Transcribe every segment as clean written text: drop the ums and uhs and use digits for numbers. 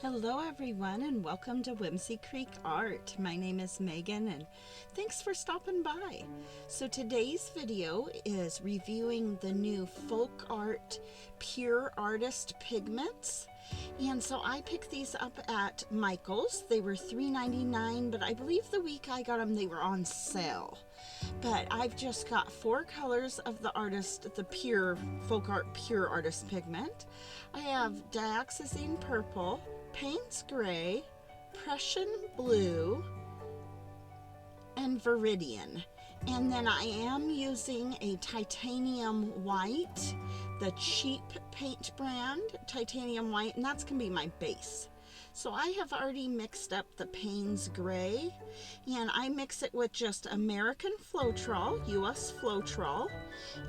Hello everyone and welcome to Whimsy Creek Art. My name is Megan and thanks for stopping by. So today's video is reviewing the new folk art pure artist pigments. And so I picked these up at Michael's. They were $3.99, but I believe the week I got them they were on sale. But I've just got 4 colors of the pure folk art pure artist pigment. I have dioxazine purple, Payne's gray, Prussian blue, and Viridian. And then I am using a titanium white, the cheap paint brand titanium white, and that's gonna be my base. So I have already mixed up the Payne's gray, and I mix it with just American Floetrol, US Floetrol,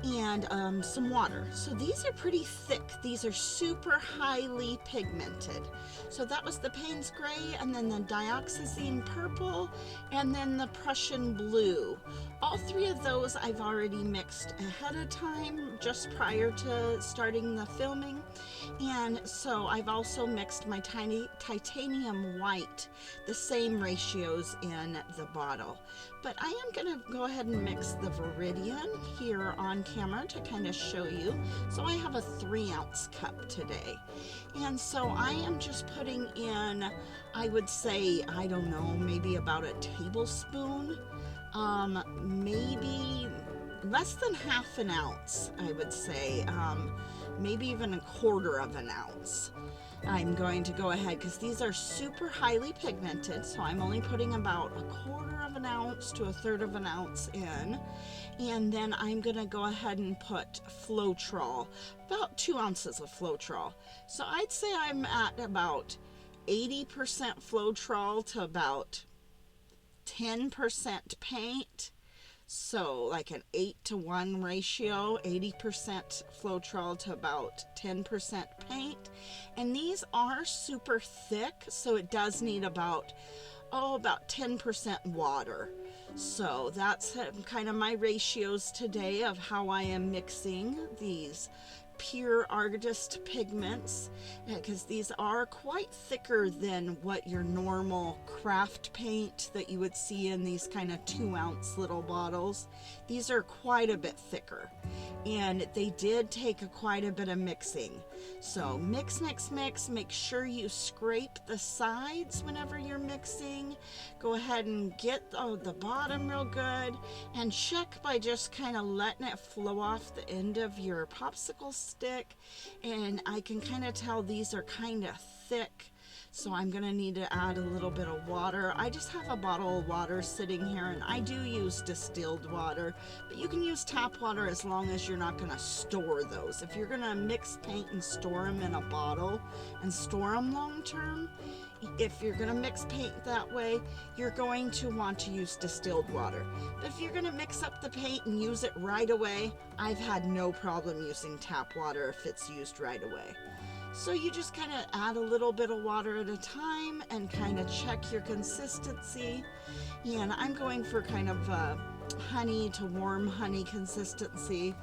and some water. So these are pretty thick. These are super highly pigmented. So that was the Payne's gray, and then the dioxazine purple, and then the Prussian blue. All 3 of those I've already mixed ahead of time, just prior to starting the filming. And so I've also mixed my titanium white, the same ratios in the bottle. But I am going to go ahead and mix the Viridian here on camera to kind of show you. So I have a 3-ounce cup today. And so I am just putting in, I would say, I don't know, maybe about a tablespoon, maybe less than half an ounce, I would say, maybe even a 1/4 of an ounce. I'm going to go ahead because these are super highly pigmented, so I'm only putting about a 1/4 of an ounce to a 1/3 of an ounce in. And then I'm going to go ahead and put Floetrol, about 2 ounces of Floetrol. So I'd say I'm at about 80% Floetrol to about 10% paint. So like an 8-to-1 ratio, 80% Floetrol to about 10% paint. And these are super thick, so it does need about 10% water. So that's kind of my ratios today of how I am mixing these pure artist pigments, because these are quite thicker than what your normal craft paint that you would see in these kind of 2-ounce little bottles. These are quite a bit thicker, and they did take quite a bit of mixing. So mix, make sure you scrape the sides whenever you're mixing. Go ahead and get the bottom real good, and check by just kind of letting it flow off the end of your popsicle stick. And I can kind of tell these are kind of thick, so I'm gonna need to add a little bit of water. I just have a bottle of water sitting here, and I do use distilled water, but you can use tap water as long as you're not gonna store those. If you're gonna mix paint and store them in a bottle and store them long term, if you're going to mix paint that way, you're going to want to use distilled water. But if you're going to mix up the paint and use it right away, I've had no problem using tap water if it's used right away. So you just kind of add a little bit of water at a time and kind of check your consistency. And I'm going for kind of honey to warm honey consistency.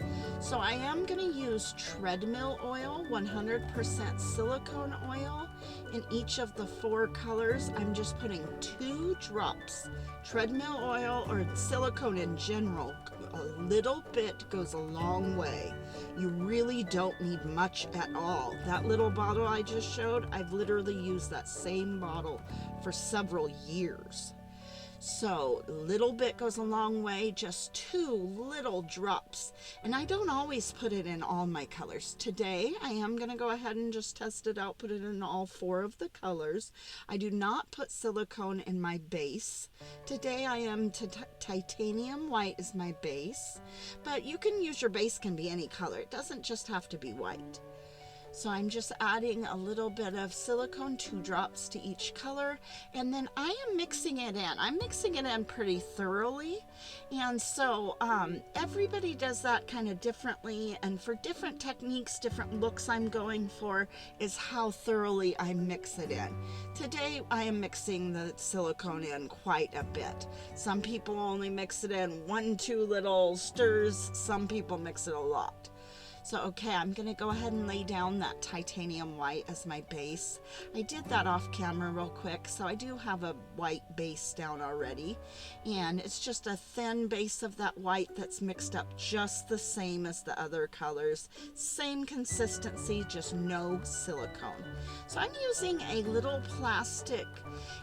So I am going to use treadmill oil, 100% silicone oil. In each of the 4 colors, I'm just putting 2 drops. Treadmill oil or silicone in general, a little bit goes a long way. You really don't need much at all. That little bottle I just showed, I've literally used that same bottle for several years. So little bit goes a long way, just 2 little drops. And I don't always put it in all my colors. Today I am going to go ahead and just test it out, put it in all 4 of the colors. I do not put silicone in my base. Today I am titanium white is my base, but you can use your base, can be any color. It doesn't just have to be white. So I'm just adding a little bit of silicone, 2 drops to each color, and then I am mixing it in. I'm mixing it in pretty thoroughly, and so everybody does that kind of differently, and for different techniques, different looks I'm going for is how thoroughly I mix it in. Today I am mixing the silicone in quite a bit. Some people only mix it in 1-2 little stirs, some people mix it a lot. So, okay, I'm going to go ahead and lay down that titanium white as my base. I did that off camera real quick, so I do have a white base down already. And it's just a thin base of that white that's mixed up just the same as the other colors. Same consistency, just no silicone. So I'm using a little plastic,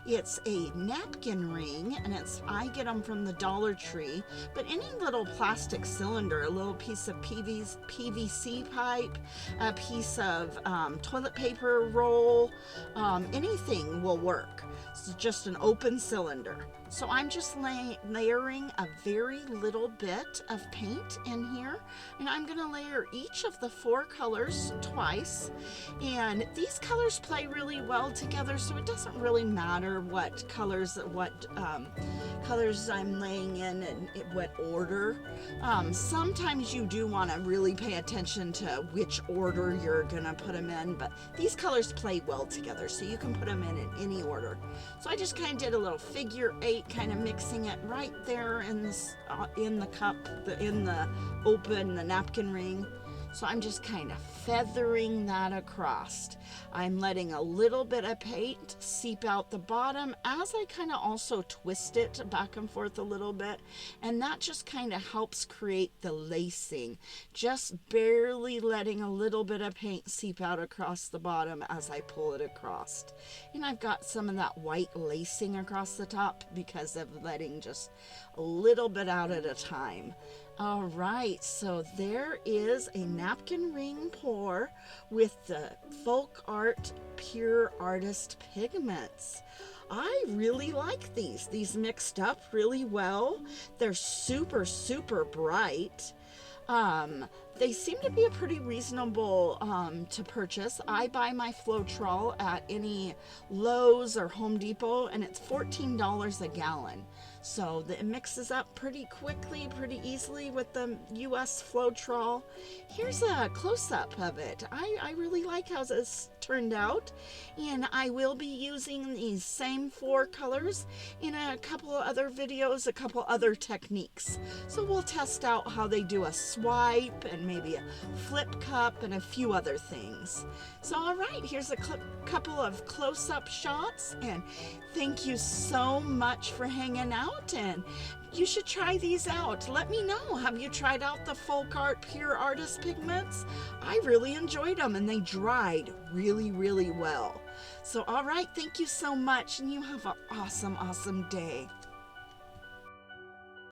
it's a napkin ring, and I get them from the Dollar Tree, but any little plastic cylinder, a little piece of PVC pipe, a piece of toilet paper roll, anything will work. It's just an open cylinder. So I'm just layering a very little bit of paint in here, and I'm going to layer each of the 4 colors twice. And these colors play really well together, so it doesn't really matter what colors I'm laying in and what order. Sometimes you do want to really pay attention to which order you're going to put them in, but these colors play well together, so you can put them in any order. So I just kind of did a little figure 8, kind of mixing it right there in the cup, in the napkin ring. So I'm just kind of feathering that across. I'm letting a little bit of paint seep out the bottom as I kind of also twist it back and forth a little bit. And that just kind of helps create the lacing. Just barely letting a little bit of paint seep out across the bottom as I pull it across. And I've got some of that white lacing across the top because of letting just a little bit out at a time. All right, so there is a napkin ring pour with the Folk Art Pure Artist Pigments. I really like these. These mixed up really well. They're super, super bright. They seem to be a pretty reasonable to purchase. I buy my Floetrol at any Lowe's or Home Depot, and it's $14 a gallon. So it mixes up pretty quickly, pretty easily with the US Floetrol. Here's a close-up of it. I really like how this turned out, and I will be using these same 4 colors in a couple of other videos, a couple other techniques. So we'll test out how they do a swipe and maybe a flip cup and a few other things. So all right, here's a couple of close-up shots, and thank you so much for hanging out, and you should try these out. Let me know, have you tried out the Folk Art Pure Artist Pigments? I really enjoyed them, and they dried really, really well. So all right, thank you so much, and you have an awesome, awesome day.